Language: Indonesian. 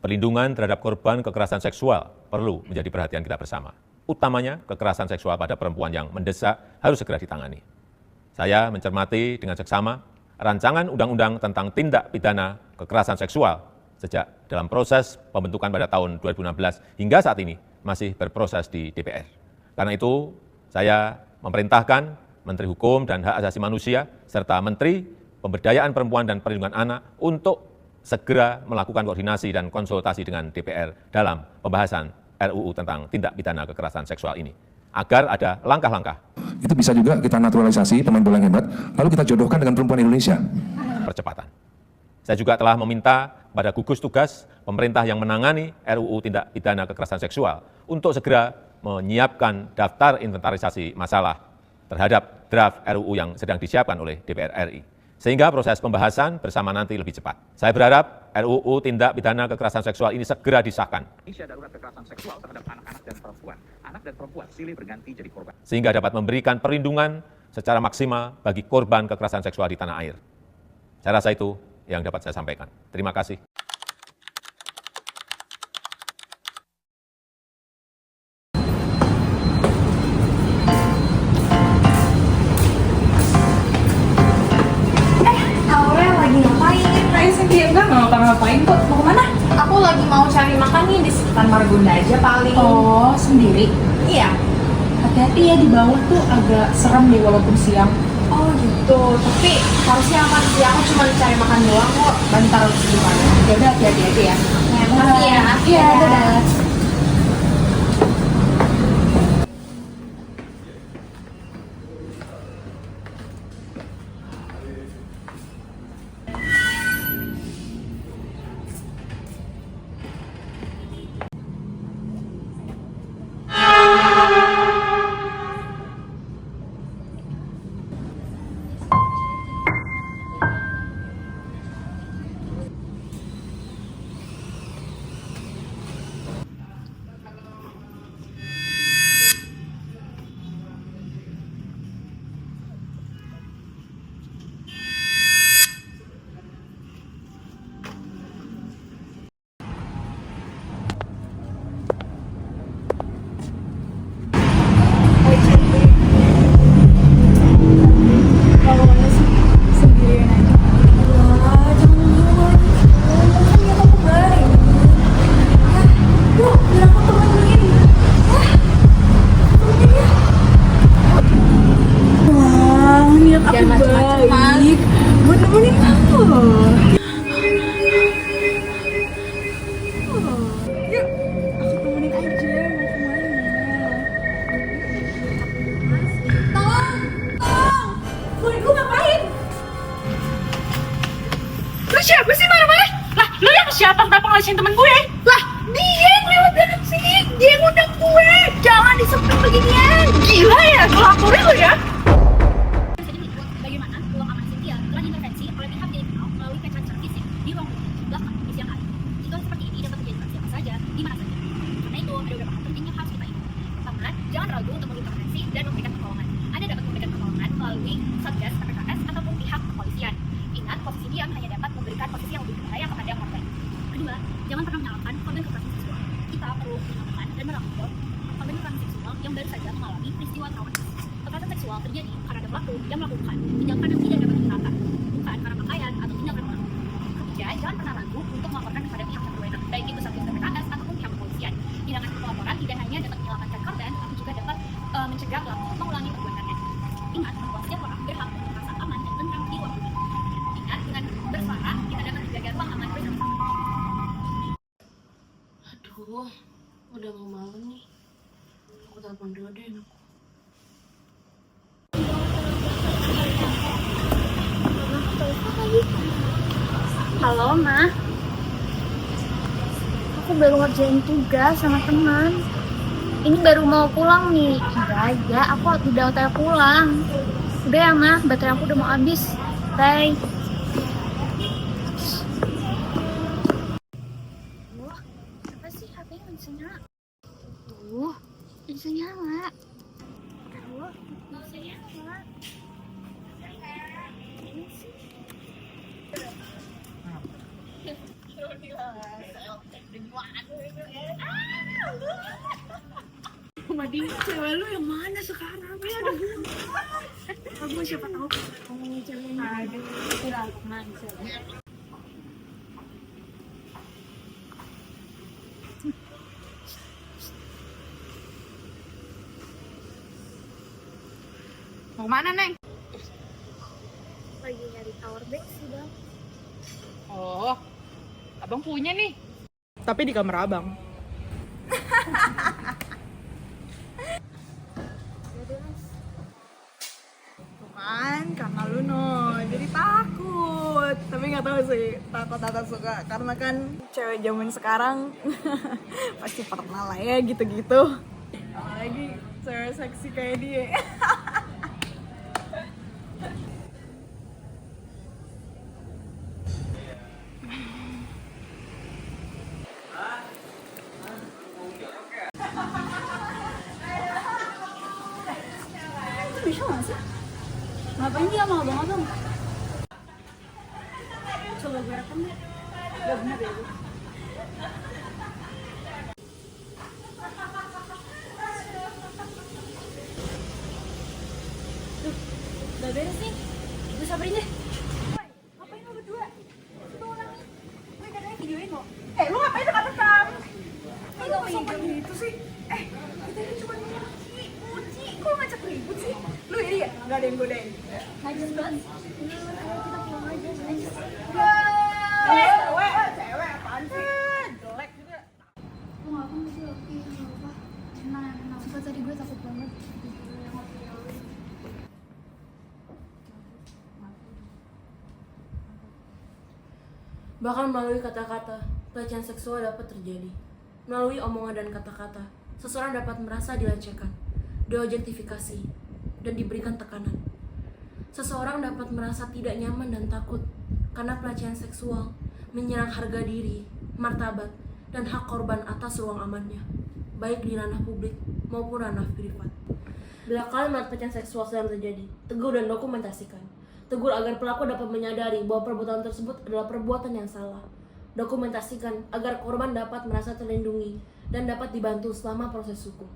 Perlindungan terhadap korban kekerasan seksual perlu menjadi perhatian kita bersama. Utamanya kekerasan seksual pada perempuan yang mendesak harus segera ditangani. Saya mencermati dengan seksama rancangan undang-undang tentang tindak pidana kekerasan seksual sejak dalam proses pembentukan pada tahun 2016 hingga saat ini masih berproses di DPR. Karena itu, saya memerintahkan Menteri Hukum dan Hak Asasi Manusia serta Menteri Pemberdayaan Perempuan dan Perlindungan Anak untuk segera melakukan koordinasi dan konsultasi dengan DPR dalam pembahasan RUU tentang tindak pidana kekerasan seksual ini, agar ada langkah-langkah. Itu bisa juga kita naturalisasi pemain bola yang hebat, lalu kita jodohkan dengan perempuan Indonesia. Percepatan. Saya juga telah meminta pada gugus tugas pemerintah yang menangani RUU tindak pidana kekerasan seksual untuk segera menyiapkan daftar inventarisasi masalah terhadap draft RUU yang sedang disiapkan oleh DPR RI. Sehingga proses pembahasan bersama nanti lebih cepat. Saya berharap RUU tindak pidana kekerasan seksual ini segera disahkan. Indonesia darurat kekerasan seksual terhadap anak-anak dan perempuan. Anak dan perempuan silih berganti jadi korban. Sehingga dapat memberikan perlindungan secara maksimal bagi korban kekerasan seksual di tanah air. Saya rasa itu yang dapat saya sampaikan. Terima kasih. Ngapain kok? Mau kemana? Aku lagi mau cari makan nih di sekitar Margonda aja paling. Oh, sendiri? Iya. Hati-hati ya, di bawah tuh agak serem deh walaupun siang. Oh gitu, tapi harusnya aman sih. Aku cuma cari makan doang kok. Bentar harus gimana? Ya udah, hati-hati ya. Makasih ya. Iya, dadah. Jangan macam-macam, Mas. Gue nemenin kamu. Yuk, aku temenin aja. Mau kemana? Tolong! Gue ngapain? Lu siapa sih marah-marah? Lah, lu yang siapa kenapa ngasihin temen gue? Lah, dia yang lewat dalam sini. Dia yang ngundang gue. Jangan disempit beginian. Gila ya, gue laporin lu ya. Bagaimana ruang aman Cynthia telah diintervensi oleh pihak yang dikenal melalui penetrasi fisik di ruang publik bahkan di siang hari. Situasi seperti ini dapat terjadi pada siapa saja, di mana saja. Karena itu ada beberapa hal penting yang harus kita ingat. Pertama, jangan ragu untuk mengintervensi dan memberikan pertolongan. Anda dapat memberikan pertolongan melalui Satgas, PPKS ataupun pihak kepolisian. Ingat, posisi diam hanya dapat memberikan posisi yang lebih berbahaya kepada korban. Kedua, jangan pernah menyalahkan korban kekerasan seksual. Kita perlu mengamankan dan merangkul korban kekerasan seksual yang baru saja mengalami peristiwa traumatis. Kekerasan seksual terjadi karena ada pelaku yang melakukan tindakan yang tidak dapat dibenarkan, bukan karena pakaian atau tindakan orang. Ketiga, jangan pernah ragu untuk melaporkan kepada pihak yang berwenang, baik itu Satgas PPKS ataupun pihak kepolisian. Tindakan pelaporan tidak hanya dapat menyelamatkan korban, tapi juga dapat mencegah pelaku mengulangi perbuatannya. Ingat bahwa setiap orang berhak untuk merasa aman dan tentram di ruang publik. Ingat, dengan bersuara kita dapat menjaga ruang aman bersama-sama. Aduh, udah mau malam nih. Aku telepon dulu deh anakku. Halo, Ma. Aku baru ngerjain tugas sama teman. Ini baru mau pulang nih. Ya, aku udah hotel pulang. Udah ya, Ma. Baterai aku udah mau habis. Bye. Wah, apa sih HP-nya nggak bisa nyala? Tuh, nggak bisa nyala. Tuh, nggak bisa nyala. Ini sih. Mading, cewek lu yang mana sekarang? Ya aduh. Kamu siapa tahu kamu cewek yang ada. Tidak aja. Mau mana, Neng? Lagi nyari tower bag sih, Bang. Oh, abang punya nih. Tapi di kamar abang. Tuh kan, karena lu no, jadi takut. Tapi nggak tahu sih, takut atau suka. Karena kan cewek zaman sekarang pasti pernah lah ya gitu-gitu. Apalagi cewek seksi kayak dia. Bisa nggak sih? Ngapain dia sama abang-abang? Coba gue rekam deh. Gak bener ya gue. Tuh, udah beres nih. Gue sabarin deh. Ngapain lo berdua? Itu orang nih. Gue katanya videoin lo. Lu ngapain dekat-dekat? Ini gak mau Gitu sih. Kita ini cuma uji. Kok ngajak ribut sih? Lu ini ya? Gak ada yang godain. Najis banget. Ayo kita pulang aja. Najis. Cewek apaan sih? Jelek juga. Lo gak apa sih? Oke, gak apa. Tenang. Sumpah tadi gue takut banget. Bahkan melalui kata-kata, pelecehan seksual dapat terjadi. Melalui omongan dan kata-kata, seseorang dapat merasa dilecehkan, diobjektifikasi, dan diberikan tekanan. Seseorang dapat merasa tidak nyaman dan takut karena pelecehan seksual menyerang harga diri, martabat, dan hak korban atas ruang amannya, baik di ranah publik maupun ranah privat. Bila kalian melihat pelecehan seksual sedang terjadi, tegur dan dokumentasikan. Tegur agar pelaku dapat menyadari bahwa perbuatan tersebut adalah perbuatan yang salah. Dokumentasikan agar korban dapat merasa terlindungi dan dapat dibantu selama proses hukum.